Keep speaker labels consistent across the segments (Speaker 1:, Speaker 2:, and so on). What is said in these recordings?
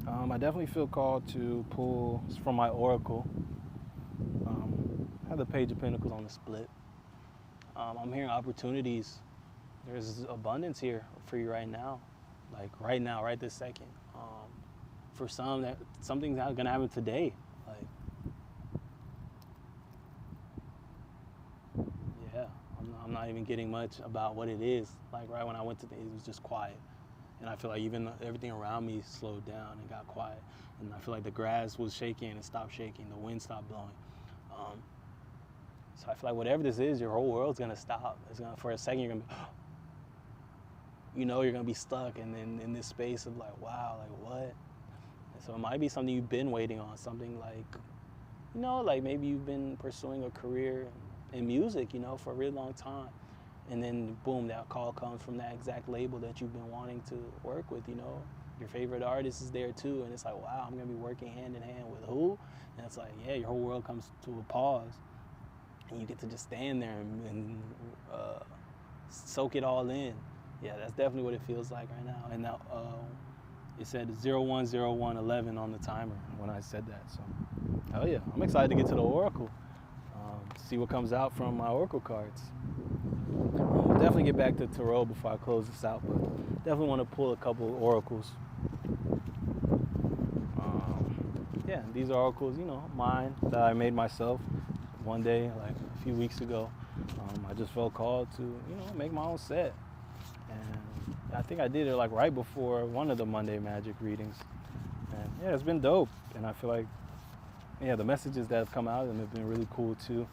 Speaker 1: I definitely feel called to pull from my oracle. I have the Page of Pentacles on the split. I'm hearing opportunities. There's abundance here for you right now, like right now, right this second. For some, that something's not gonna happen today. Like, yeah, I'm not even getting much about what it is. Like right when I went to it was just quiet, and I feel like even everything around me slowed down and got quiet, and I feel like the grass was shaking and it stopped shaking, the wind stopped blowing. Um, so I feel like whatever this is, your whole world's gonna stop. It's gonna for a second you're gonna be, you're gonna be stuck, and then in this space of like, wow, like what? And so it might be something you've been waiting on, something like, like maybe you've been pursuing a career in music, for a really long time, and then boom, that call comes from that exact label that you've been wanting to work with. Your favorite artist is there too, and it's like, wow, I'm gonna be working hand in hand with who? And it's like, yeah, your whole world comes to a pause, and you get to just stand there and soak it all in. Yeah, that's definitely what it feels like right now. And now it said 010111 on the timer when I said that. So, hell yeah, I'm excited to get to the oracle. See what comes out from my oracle cards. We'll definitely get back to tarot before I close this out, but definitely want to pull a couple oracles. Yeah, these are oracles, mine that I made myself one day, like a few weeks ago. I just felt called to, make my own set. And I think I did it like right before one of the Monday Magic readings. And yeah, it's been dope. And I feel like, yeah, the messages that have come out of them have been really cool too.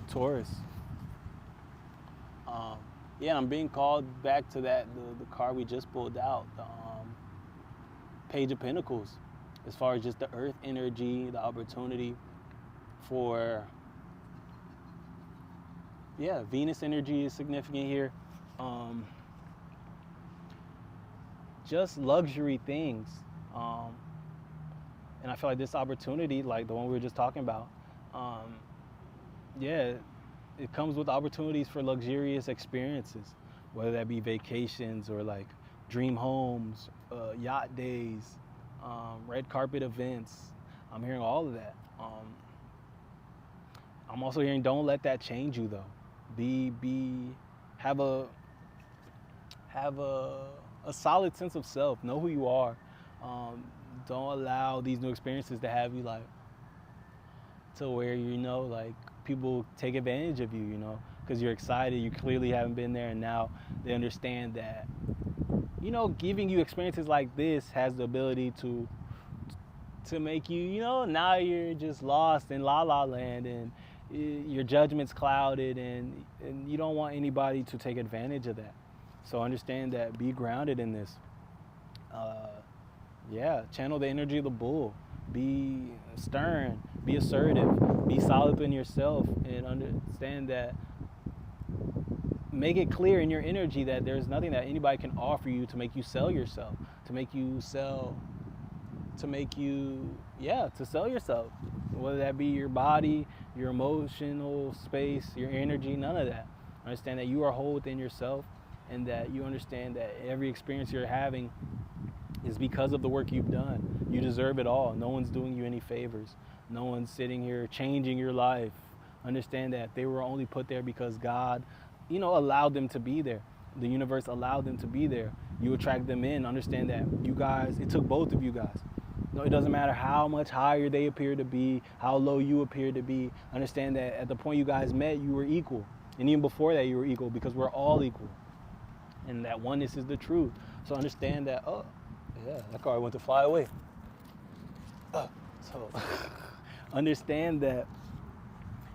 Speaker 1: Taurus. Yeah, I'm being called back to the card we just pulled out, the Page of Pentacles, as far as just the earth energy, the opportunity for, yeah, Venus energy is significant here. Just luxury things. And I feel like this opportunity, like the one we were just talking about, yeah, it comes with opportunities for luxurious experiences, whether that be vacations or like dream homes, yacht days, red carpet events. I'm hearing all of that. I'm also hearing don't let that change you though. Be have a have a solid sense of self. Know who you are. Um, don't allow these new experiences to have you like to where like people take advantage of you, because you're excited. You clearly haven't been there, and now they understand that giving you experiences like this has the ability to make you, now you're just lost in la la land, and your judgment's clouded, and you don't want anybody to take advantage of that. So understand that, be grounded in this. Yeah, channel the energy of the bull. Be stern, be assertive, be solid in yourself, and understand that, make it clear in your energy that there's nothing that anybody can offer you to make you sell yourself, to sell yourself, whether that be your body, your emotional space, your energy, none of that. Understand that you are whole within yourself, and that you understand that every experience you're having is because of the work you've done. You deserve it all. No one's doing you any favors. No one's sitting here changing your life. Understand that they were only put there because God, allowed them to be there. The universe allowed them to be there. You attract them in. Understand that you guys, it took both of you guys. No, it doesn't matter how much higher they appear to be, how low you appear to be. Understand that at the point you guys met, you were equal. And even before that, you were equal, because we're all equal. And that oneness is the truth. So understand that, oh, yeah, that car went to fly away. So understand that,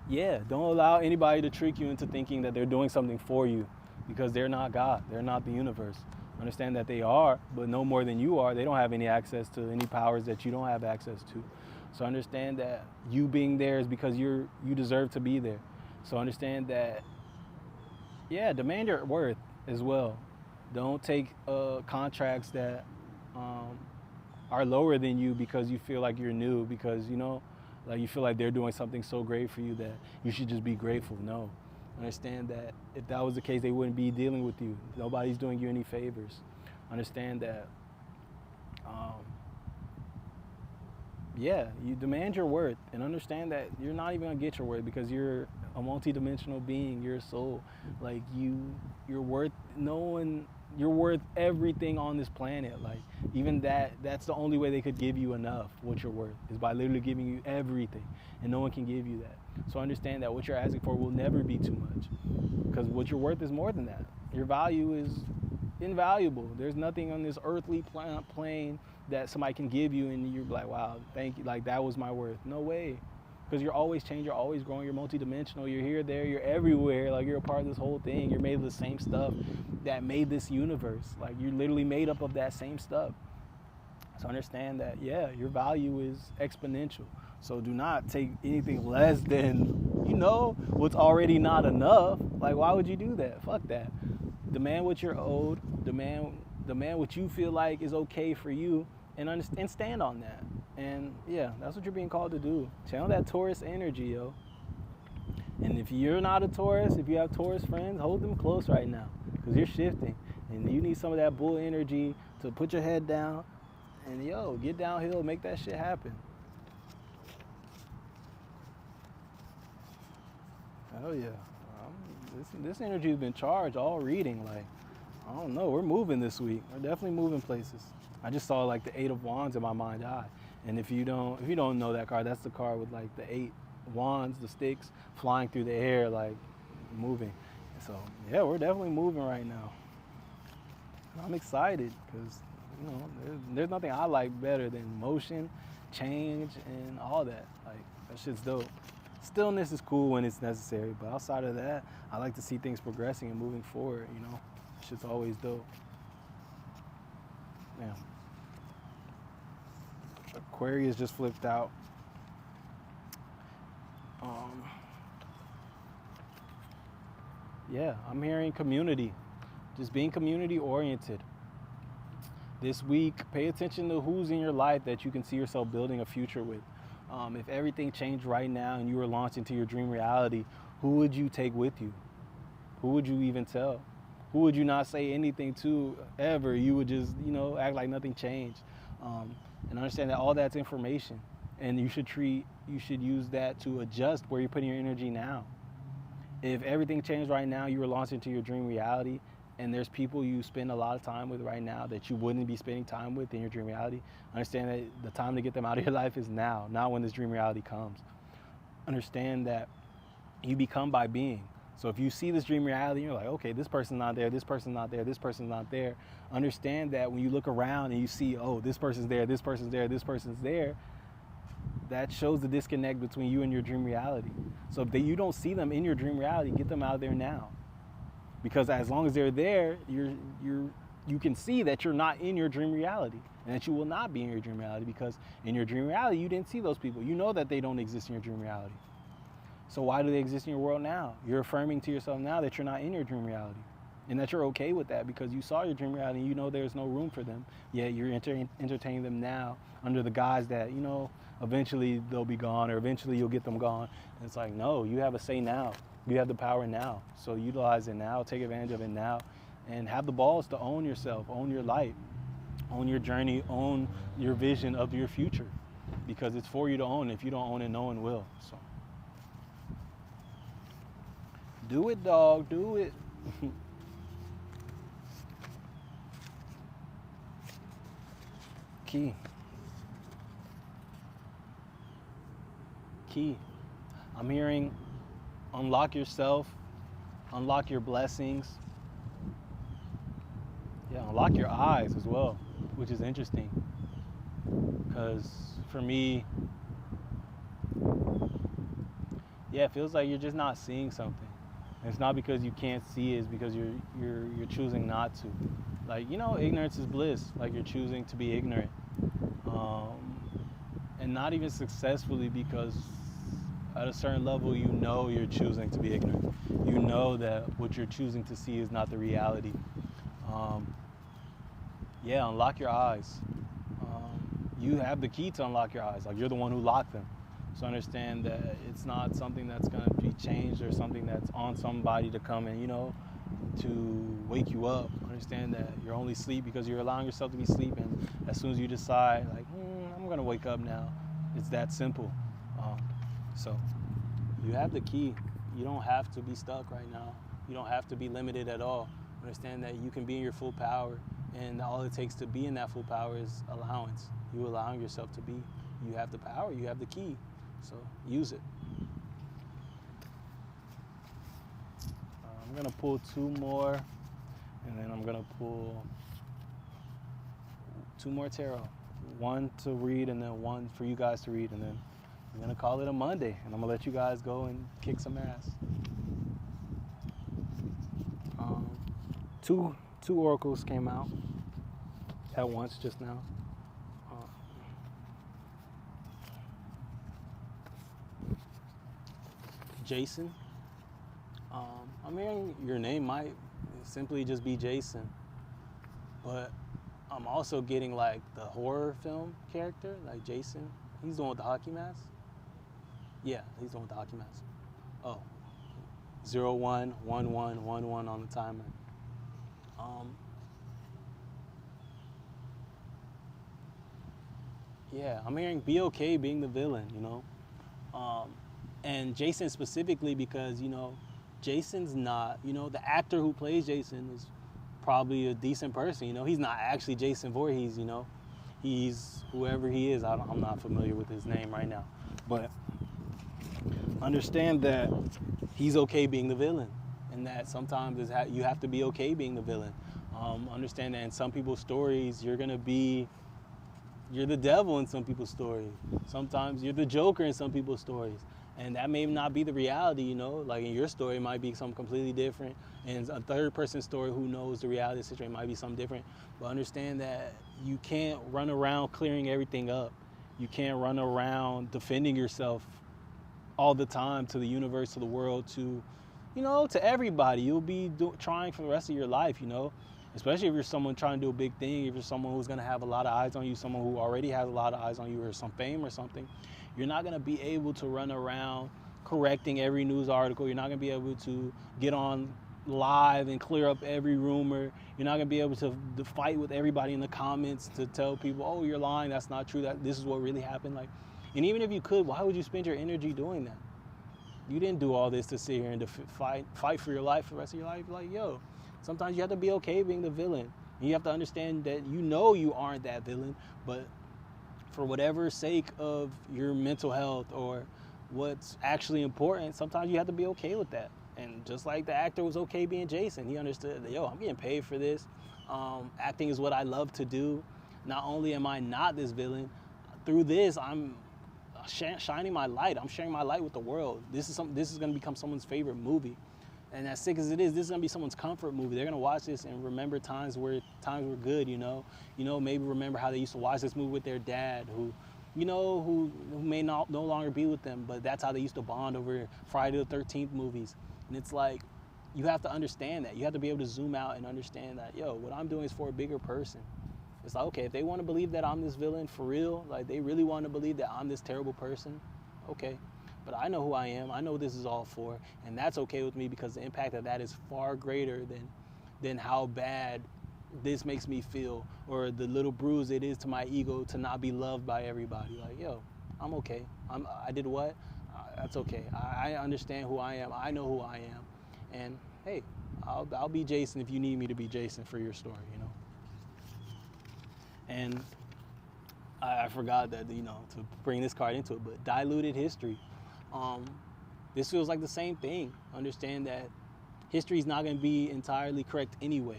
Speaker 1: yeah, don't allow anybody to trick you into thinking that they're doing something for you, because they're not God. They're not the universe. Understand that they are, but no more than you are. They don't have any access to any powers that you don't have access to. So understand that you being there is because you deserve to be there. So understand that, yeah, demand your worth as well. Don't take contracts that are lower than you because you feel like you're new, because like you feel like they're doing something so great for you that you should just be grateful. No, Understand that if that was the case, they wouldn't be dealing with you. Nobody's doing you any favors. Understand that, um, yeah, you demand your worth, and understand that you're not even gonna get your worth because you're a multi-dimensional being. You're a soul. Like you're worth no one. You're worth everything on this planet. Like even that's the only way they could give you enough. What you're worth is by literally giving you everything, and no one can give you that. So understand that what you're asking for will never be too much, because what you're worth is more than that. Your value is invaluable. There's nothing on this earthly plane that somebody can give you and you're like, wow, thank you, like that was my worth. No way. Because you're always changing, you're always growing, you're multidimensional, you're here, there, you're everywhere. Like you're a part of this whole thing. You're made of the same stuff that made this universe. Like you're literally made up of that same stuff. So understand that, yeah, your value is exponential. So do not take anything less than, what's already not enough. Like why would you do that? Fuck that. Demand what you're owed, demand what you feel like is okay for you, and stand on that. And yeah, that's what you're being called to do. Channel that Taurus energy, yo. And if you're not a Taurus, if you have Taurus friends, hold them close right now, because you're shifting, and you need some of that bull energy to put your head down and get downhill, make that shit happen. Hell yeah. This energy's been charged all reading. Like, I don't know, we're moving this week. We're definitely moving places. I just saw like the 8 of Wands in my mind's eye. And if you don't know that card, that's the card with like the 8 wands, the sticks flying through the air, like moving. So yeah, we're definitely moving right now. I'm excited because there's nothing I like better than motion, change, and all that. Like that shit's dope. Stillness is cool when it's necessary, but outside of that, I like to see things progressing and moving forward. Shit's always dope. Yeah. Aquarius just flipped out. Yeah, I'm hearing community. Just being community oriented. This week, pay attention to who's in your life that you can see yourself building a future with. If everything changed right now and you were launched into your dream reality, who would you take with you? Who would you even tell? Who would you not say anything to ever? You would just, act like nothing changed. And understand that all that's information, and you should use that to adjust where you're putting your energy now. If everything changed right now, you were launched into your dream reality, and there's people you spend a lot of time with right now that you wouldn't be spending time with in your dream reality, understand that the time to get them out of your life is now, not when this dream reality comes. Understand that you become by being. So if you see this dream reality, you're like, okay, this person's not there, this person's not there, this person's not there. Understand that when you look around and you see, oh, this person's there, this person's there, this person's there, that shows the disconnect between you and your dream reality. So if you don't see them in your dream reality, get them out of there now. Because as long as they're there, you can see that you're not in your dream reality, and that you will not be in your dream reality, because in your dream reality, you didn't see those people. You know that they don't exist in your dream reality. So why do they exist in your world now? You're affirming to yourself now that you're not in your dream reality, and that you're okay with that because you saw your dream reality and you know there's no room for them. Yet you're entertaining them now under the guise that, eventually they'll be gone, or eventually you'll get them gone. And it's like, no, you have a say now. You have the power now. So utilize it now, take advantage of it now, and have the balls to own yourself, own your life, own your journey, own your vision of your future, because it's for you to own. If you don't own it, no one will. So do it, dog, do it. Key. I'm hearing unlock yourself, unlock your blessings. Yeah, unlock your eyes as well, which is interesting. Because for me, it feels like you're just not seeing something. And it's not because you can't see it, it's because you're choosing not to. Like, ignorance is bliss. Like, you're choosing to be ignorant. And not even successfully, because at a certain level, you're choosing to be ignorant. You know that what you're choosing to see is not the reality. Unlock your eyes. You have the key to unlock your eyes. Like, you're the one who locked them. So understand that it's not something that's going to be changed or something that's on somebody to come and, to wake you up. Understand that you're only asleep because you're allowing yourself to be sleeping. As soon as you decide, like, I'm going to wake up now, it's that simple. So you have the key. You don't have to be stuck right now. You don't have to be limited at all. Understand that you can be in your full power, and all it takes to be in that full power is allowance. You allowing yourself to be. You have the power. You have the key. So use it. I'm going to pull 2 more, and then I'm going to pull 2 more tarot. 1 to read, and then 1 for you guys to read, and then I'm going to call it a Monday, and I'm going to let you guys go and kick some ass. Two oracles came out at once just now. Jason. I'm hearing your name might simply just be Jason, but I'm also getting like the horror film character, like Jason. He's the one with the hockey mask. Yeah, he's the one with the hockey mask. Oh, 011111 on the timer. Yeah, I'm hearing be okay being the villain, and Jason specifically because, Jason's not, the actor who plays Jason is probably a decent person, he's not actually Jason Voorhees, he's whoever he is. I'm not familiar with his name right now, but understand that he's okay being the villain, and that sometimes you have to be okay being the villain. Understand that in some people's stories, you're the devil in some people's stories. Sometimes you're the Joker in some people's stories. And that may not be the reality, like in your story, it might be something completely different. And a third person story who knows the reality of the situation might be something different. But understand that you can't run around clearing everything up. You can't run around defending yourself all the time to the universe, to the world, to everybody. You'll be trying for the rest of your life, especially if you're someone trying to do a big thing, if you're someone who's going to have a lot of eyes on you, someone who already has a lot of eyes on you or some fame or something. You're not going to be able to run around correcting every news article. You're not going to be able to get on live and clear up every rumor. You're not going to be able to fight with everybody in the comments to tell people, oh, you're lying, that's not true, that this is what really happened. And even if you could, why would you spend your energy doing that? You didn't do all this to sit here and to fight for your life for the rest of your life. Sometimes you have to be okay being the villain. And you have to understand that you aren't that villain, but for whatever sake of your mental health or what's actually important, sometimes you have to be okay with that. And just like the actor was okay being Jason, he understood that, I'm getting paid for this. Acting is what I love to do. Not only am I not this villain, through this, I'm shining my light. I'm sharing my light with the world. This is going to become someone's favorite movie. And as sick as it is, this is gonna be someone's comfort movie. They're gonna watch this and remember times were good, maybe remember how they used to watch this movie with their dad, who may no longer be with them, but that's how they used to bond over Friday the 13th movies. And it's like, you have to understand that. You have to be able to zoom out and understand that, what I'm doing is for a bigger person. It's like, okay, if they want to believe that I'm this villain for real, like they really want to believe that I'm this terrible person, okay. But I know who I am. I know what this is all for, and that's okay with me because the impact of that is far greater than how bad this makes me feel or the little bruise it is to my ego to not be loved by everybody. I'm okay. I did what? That's okay. I understand who I am. I know who I am, and hey, I'll be Jason if you need me to be Jason for your story, And I forgot that, to bring this card into it, but diluted history. This feels like the same thing. Understand that history is not going to be entirely correct anyway.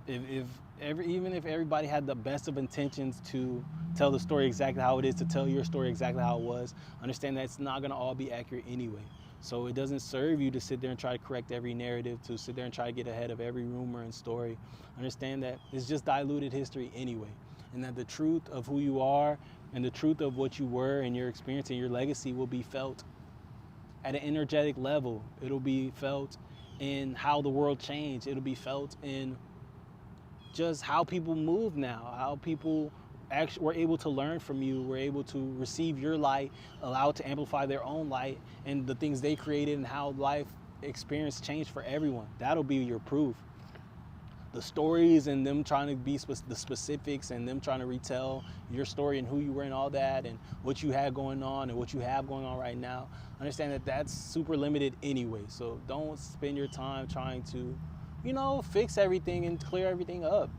Speaker 1: Even if everybody had the best of intentions to tell the story exactly how it is, to tell your story exactly how it was, understand that it's not going to all be accurate anyway. So it doesn't serve you to sit there and try to correct every narrative, to sit there and try to get ahead of every rumor and story. Understand that it's just diluted history anyway, and that the truth of who you are and the truth of what you were and your experience and your legacy will be felt at an energetic level. It'll be felt in how the world changed. It'll be felt in just how people move now, how people actually were able to learn from you, were able to receive your light, allow it to amplify their own light and the things they created and how life experience changed for everyone. That'll be your proof. The stories and them trying to be the specifics and them trying to retell your story and who you were and all that and what you had going on and what you have going on right now, understand that that's super limited anyway. So don't spend your time trying to, fix everything and clear everything up.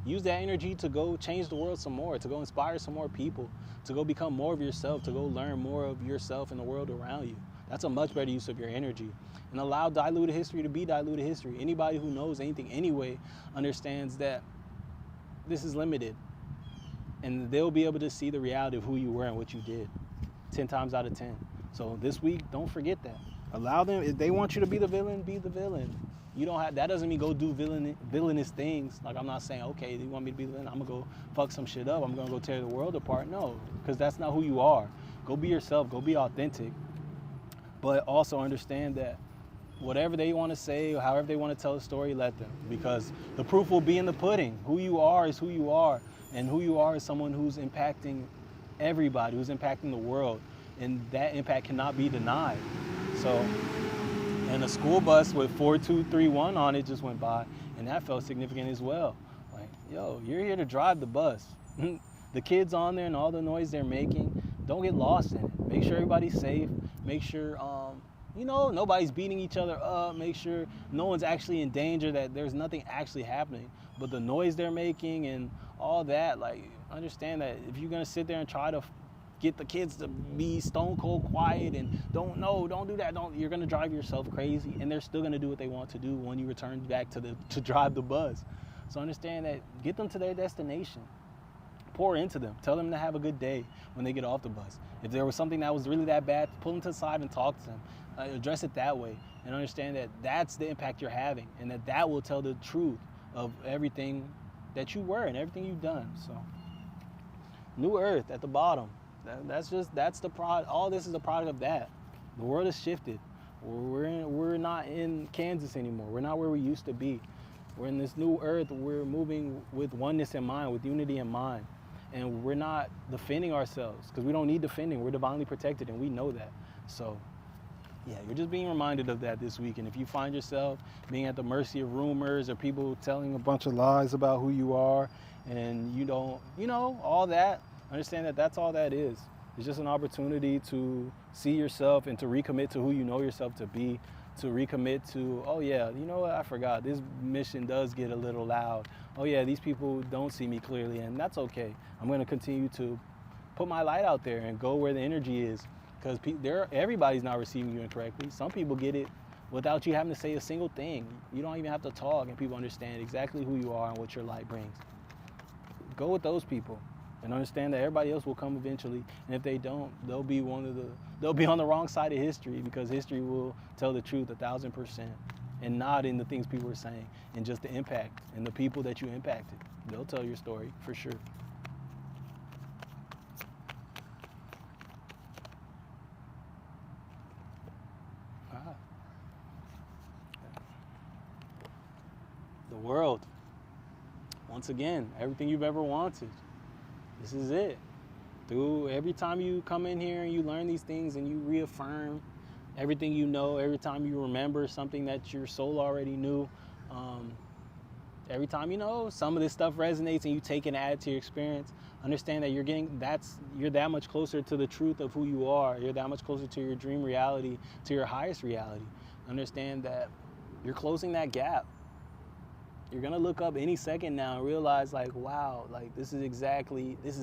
Speaker 1: Use that energy to go change the world some more, to go inspire some more people, to go become more of yourself, to go learn more of yourself and the world around you. That's a much better use of your energy. And allow diluted history to be diluted history. Anybody who knows anything anyway understands that this is limited. And they'll be able to see the reality of who you were and what you did 10 times out of 10. So this week, don't forget that. Allow them, if they want you to be the villain, be the villain. That doesn't mean go do villainous things. Like, I'm not saying, okay, you want me to be the villain, I'm gonna go fuck some shit up, I'm gonna go tear the world apart. No, because that's not who you are. Go be yourself, go be authentic. But also understand that whatever they want to say or however they want to tell a story, let them. Because the proof will be in the pudding. Who you are is who you are. And who you are is someone who's impacting everybody, who's impacting the world. And that impact cannot be denied. So, and a school bus with 4231 on it just went by, and that felt significant as well. Like, you're here to drive the bus. The kids on there and all the noise they're making, don't get lost in it. Make sure everybody's safe. Make sure, nobody's beating each other up. Make sure no one's actually in danger, that there's nothing actually happening. But the noise they're making and all that, like, understand that if you're going to sit there and try to get the kids to be stone cold quiet and don't do that, you're going to drive yourself crazy, and they're still going to do what they want to do when you return back to drive the bus. So understand that, get them to their destination. Pour into them. Tell them to have a good day when they get off the bus. If there was something that was really that bad, pull them to the side and talk to them. Address it that way, and understand that that's the impact you're having, and that will tell the truth of everything that you were and everything you've done. So, New Earth at the bottom. That's the product. All this is a product of that. The world has shifted. We're not in Kansas anymore. We're not where we used to be. We're in this new earth. We're moving with oneness in mind, with unity in mind. And we're not defending ourselves, because we don't need defending. We're divinely protected, and we know that. So, yeah, you're just being reminded of that this week. And if you find yourself being at the mercy of rumors or people telling a bunch of lies about who you are, and you don't, all that, understand that that's all that is. It's just an opportunity to see yourself and to recommit to who you know yourself to be, to recommit to, oh yeah, you know what, I forgot, this mission does get a little loud. Oh yeah, these people don't see me clearly, and that's okay. I'm going to continue to put my light out there and go where the energy is, because everybody's not receiving you incorrectly. Some people get it without you having to say a single thing. You don't even have to talk, and people understand exactly who you are and what your light brings. Go with those people. And understand that everybody else will come eventually, and if they don't, they'll be on the wrong side of history, because history will tell the truth 1,000%, and not in the things people are saying, and just the impact and the people that you impacted. They'll tell your story for sure. The world. Once again, everything you've ever wanted. This is it. Every time you come in here and you learn these things and you reaffirm everything you know, every time you remember something that your soul already knew, every time some of this stuff resonates and you take and add to your experience, understand that you're that much closer to the truth of who you are. You're that much closer to your dream reality, to your highest reality. Understand that you're closing that gap. You're going to look up any second now and realize, like, wow, like, this is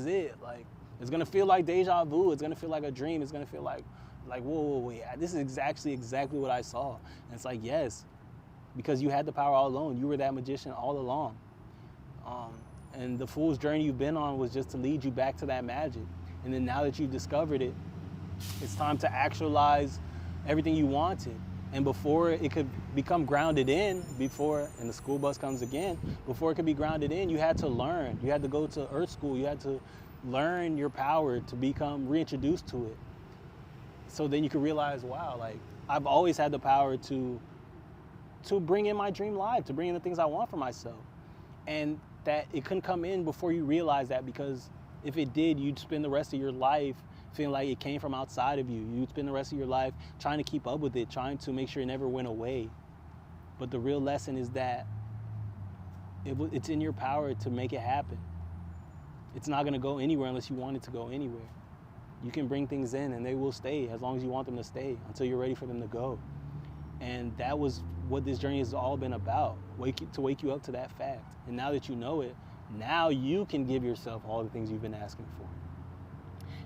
Speaker 1: it. Like, it's going to feel like deja vu. It's going to feel like a dream. It's going to feel like, whoa, wait, this is exactly what I saw. And it's like, yes, because you had the power all along. You were that magician all along. And the fool's journey you've been on was just to lead you back to that magic. And then now that you've discovered it, it's time to actualize everything you wanted. And before it could become grounded in, and the school bus comes again, before it could be grounded in, you had to learn. You had to go to Earth School. You had to learn your power to become reintroduced to it. So then you could realize, wow, like, I've always had the power to bring in my dream life, to bring in the things I want for myself. And that it couldn't come in before you realize that, because if it did, you'd spend the rest of your life feeling like it came from outside of you. You'd spend the rest of your life trying to keep up with it, trying to make sure it never went away. But the real lesson is that it's in your power to make it happen. It's not going to go anywhere unless you want it to go anywhere. You can bring things in and they will stay as long as you want them to stay, until you're ready for them to go. And that was what this journey has all been about, to wake you up to that fact. And now that you know it, now you can give yourself all the things you've been asking for.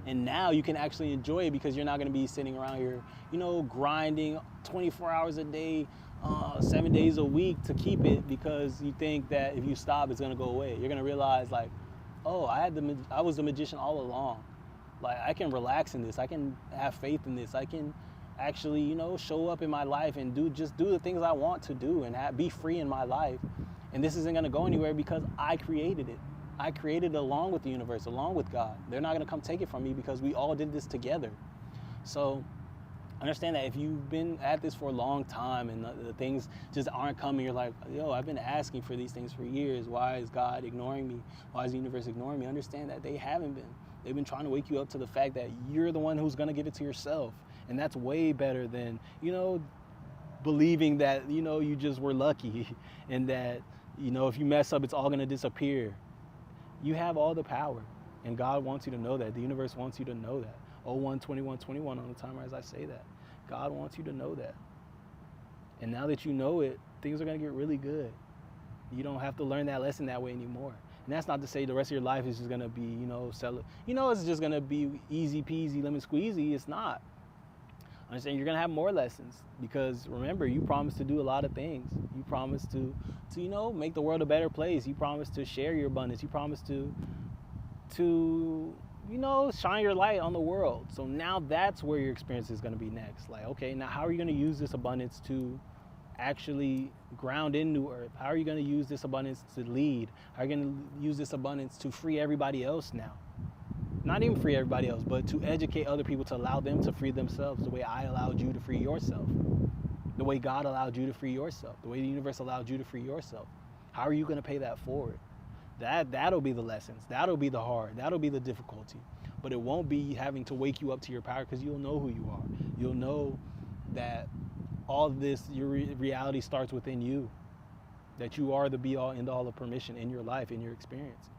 Speaker 1: And now you can actually enjoy it, because you're not going to be sitting around here, grinding 24 hours a day, 7 days a week to keep it, because you think that if you stop, it's going to go away. You're going to realize, like, oh, I was the magician all along. Like, I can relax in this. I can have faith in this. I can actually, show up in my life and do the things I want to do and be free in my life. And this isn't going to go anywhere because I created it. I created it along with the universe, along with God. They're not going to come take it from me, because we all did this together. So understand that if you've been at this for a long time and the things just aren't coming, you're like, yo, I've been asking for these things for years. Why is God ignoring me? Why is the universe ignoring me? Understand that they haven't been. They've been trying to wake you up to the fact that you're the one who's going to give it to yourself. And that's way better than, believing that, you just were lucky and that, if you mess up, it's all going to disappear. You have all the power, and God wants you to know that. The universe wants you to know that. 01/21/21 on the timer as I say that. God wants you to know that. And now that you know it, things are going to get really good. You don't have to learn that lesson that way anymore. And that's not to say the rest of your life is just going to be, it's just going to be easy peasy, lemon squeezy. It's not. Understand, you're going to have more lessons, because remember, you promised to do a lot of things. You promised to make the world a better place. You promised to share your abundance. You promised to shine your light on the world. So now that's where your experience is going to be next. Like, okay, now how are you going to use this abundance to actually ground in New Earth? How are you going to use this abundance to lead? How are you going to use this abundance to free everybody else now? Not even free everybody else, but to educate other people, to allow them to free themselves the way I allowed you to free yourself, the way God allowed you to free yourself, the way the universe allowed you to free yourself. How are you going to pay that forward? That'll be the lessons. That'll be the hard. That'll be the difficulty. But it won't be having to wake you up to your power, because you'll know who you are. You'll know that all of this, your reality starts within you, that you are the be-all, end-all of permission in your life, in your experience.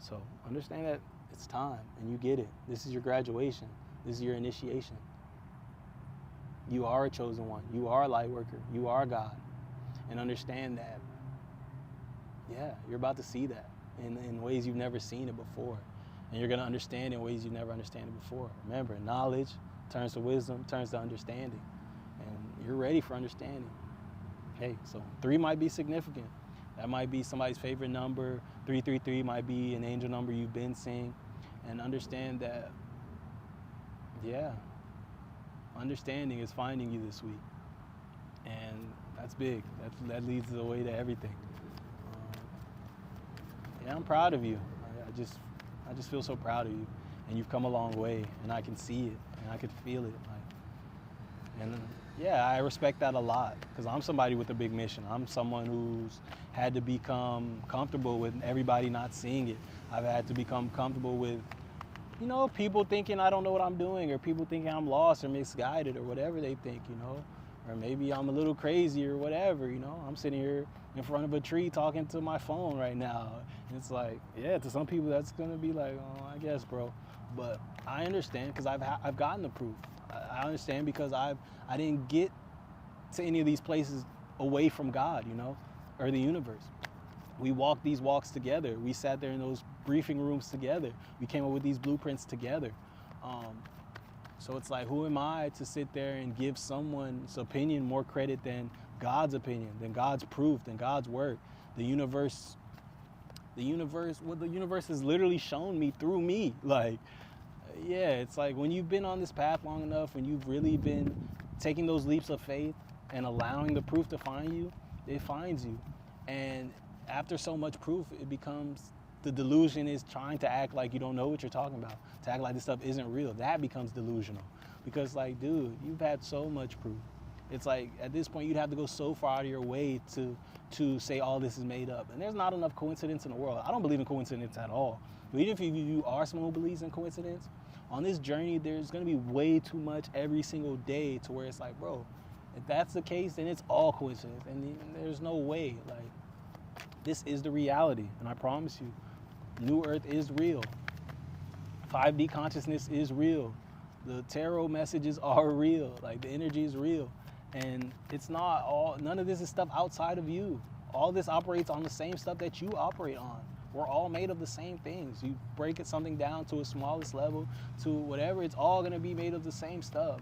Speaker 1: So understand that it's time, and you get it. This is your graduation. This is your initiation. You are a chosen one. You are a light worker. You are God. And understand that, you're about to see that in ways you've never seen it before. And you're going to understand in ways you've never understood it before. Remember, knowledge turns to wisdom, turns to understanding. And you're ready for understanding. Hey, so 3 might be significant. That might be somebody's favorite number. 333 might be an angel number you've been seeing. And understand that, understanding is finding you this week. And that's big. That leads the way to everything. I'm proud of you. I just feel so proud of you. And you've come a long way. And I can see it. And I can feel it. I respect that a lot, because I'm somebody with a big mission. I'm someone who's had to become comfortable with everybody not seeing it. I've had to become comfortable with, people thinking I don't know what I'm doing, or people thinking I'm lost or misguided or whatever they think, or maybe I'm a little crazy or whatever, I'm sitting here in front of a tree talking to my phone right now. And it's like, to some people that's going to be like, oh, I guess, bro. But I understand, because I've gotten the proof. I understand because I didn't get to any of these places away from God, or the universe. We walked these walks together. We sat there in those briefing rooms together. We came up with these blueprints together. So it's like, who am I to sit there and give someone's opinion more credit than God's opinion, than God's proof, than God's work? The universe has literally shown me through me. Like, it's like when you've been on this path long enough, when you've really been taking those leaps of faith and allowing the proof to find you, it finds you. And after so much proof, it becomes, the delusion is trying to act like you don't know what you're talking about, to act like this stuff isn't real. That becomes delusional, because like, dude, you've had so much proof. It's like at this point you'd have to go so far out of your way to say all this is made up. And there's not enough coincidence in the world. I don't believe in coincidence at all. But even if you are someone who believes in coincidence, on this journey there's gonna be way too much every single day to where it's like, bro, if that's the case, then it's all coincidence. And there's no way. Like, this is the reality. And I promise you, New Earth is real. 5D consciousness is real. The tarot messages are real. Like, the energy is real. And it's not all, none of this is stuff outside of you. All this operates on the same stuff that you operate on. We're all made of the same things. You break it something down to a smallest level, to whatever, it's all gonna be made of the same stuff.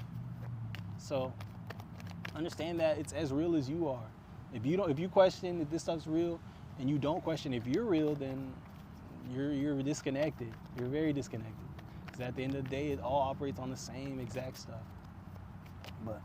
Speaker 1: So understand that it's as real as you are. If you question if this stuff's real, and you don't question if you're real, then you're disconnected. You're very disconnected. Because at the end of the day, it all operates on the same exact stuff. But